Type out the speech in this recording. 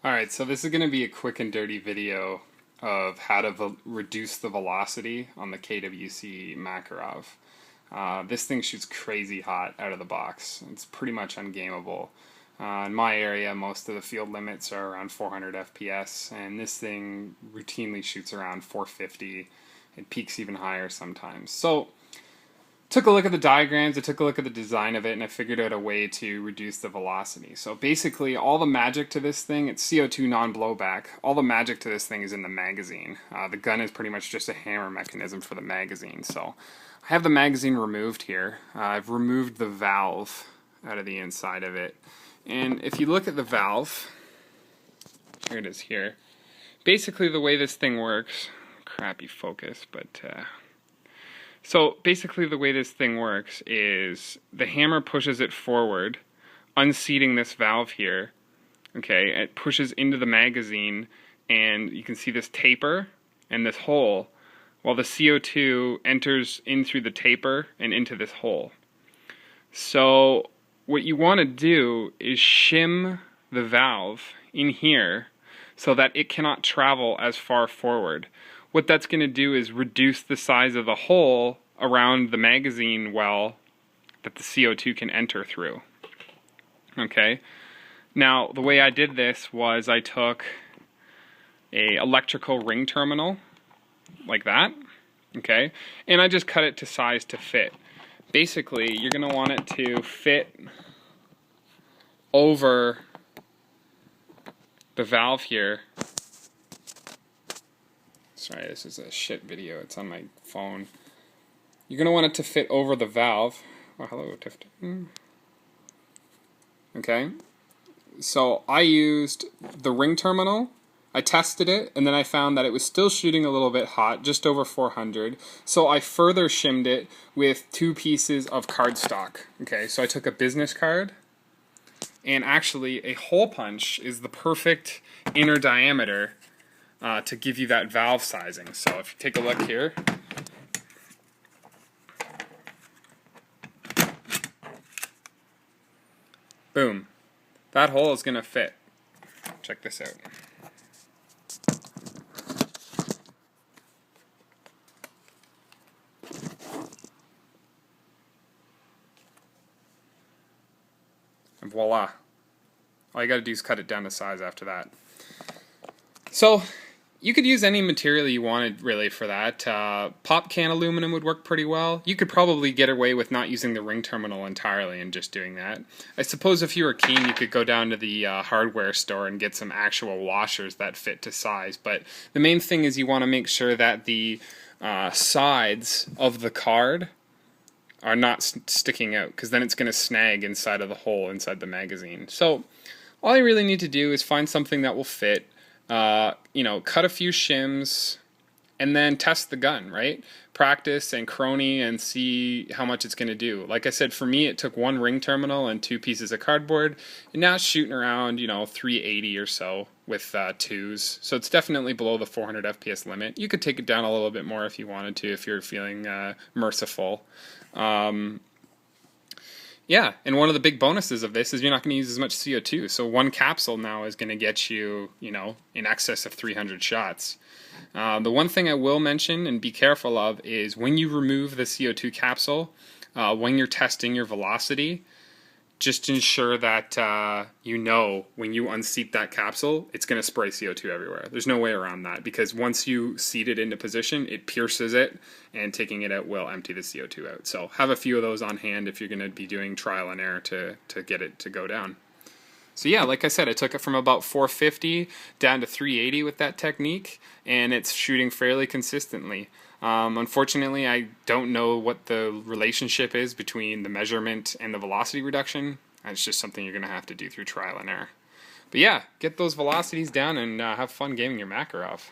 Alright, so this is going to be a quick and dirty video of how to reduce the velocity on the KWC Makarov. This thing shoots crazy hot out of the box. It's pretty much ungameable. In my area, most of the field limits are around 400 FPS, and this thing routinely shoots around 450. It peaks even higher sometimes. So, took a look at the diagrams, I took a look at the design of it, and I figured out a way to reduce the velocity. So basically, all the magic to this thing, it's CO2 non-blowback, all the magic to this thing is in the magazine. The gun is pretty much just a hammer mechanism for the magazine. So I have the magazine removed here. I've removed the valve out of the inside of it. And if you look at the valve, here it is here. Basically the way this thing works, crappy focus, but so basically the way this thing works is the hammer pushes it forward, unseating this valve here. Okay, it pushes into the magazine, and you can see this taper and this hole, while the CO2 enters in through the taper and into this hole. So what you want to do is shim the valve in here so that it cannot travel as far forward. What that's going to do is reduce the size of the hole around the magazine well that the CO2 can enter through. Okay, now the way I did this was I took a electrical ring terminal like that, okay, and I just cut it to size to fit. Basically, you're going to want it to fit over the valve here. Sorry, this is a shit video. It's on my phone. You're going to want it to fit over the valve. Oh, hello, Tifton. Okay. So I used the ring terminal. I tested it, and then I found that it was still shooting a little bit hot, just over 400. So I further shimmed it with 2 pieces of cardstock. Okay, so I took a business card, and actually a hole punch is the perfect inner diameter to give you that valve sizing. So if you take a look here, boom, that hole is going to fit. Check this out. And voila. All you got to do is cut it down to size after that. So you could use any material you wanted really for that. Pop can aluminum would work pretty well. You could probably get away with not using the ring terminal entirely and just doing that. I suppose if you were keen, you could go down to the hardware store and get some actual washers that fit to size. But the main thing is you want to make sure that the sides of the card are not sticking out, because then it's going to snag inside of the hole inside the magazine. So all you really need to do is find something that will fit. You know, cut a few shims, and then test the gun, right? Practice and crony and see how much it's going to do. Like I said, for me, it took 1 ring terminal and 2 pieces of cardboard, and now it's shooting around, 380 or so with 2s. So it's definitely below the 400 FPS limit. You could take it down a little bit more if you wanted to, if you're feeling merciful. Yeah, and one of the big bonuses of this is you're not going to use as much CO2. So 1 capsule now is going to get you, in excess of 300 shots. The one thing I will mention and be careful of is when you remove the CO2 capsule, when you're testing your velocity, just ensure that when you unseat that capsule, it's going to spray CO2 everywhere. There's no way around that, because once you seat it into position, it pierces it, and taking it out will empty the CO2 out. So have a few of those on hand if you're going to be doing trial and error to get it to go down. So yeah, like I said, I took it from about 450 down to 380 with that technique, and it's shooting fairly consistently. Unfortunately, I don't know what the relationship is between the measurement and the velocity reduction. It's just something you're going to have to do through trial and error. But yeah, get those velocities down and have fun gaming your Makarov.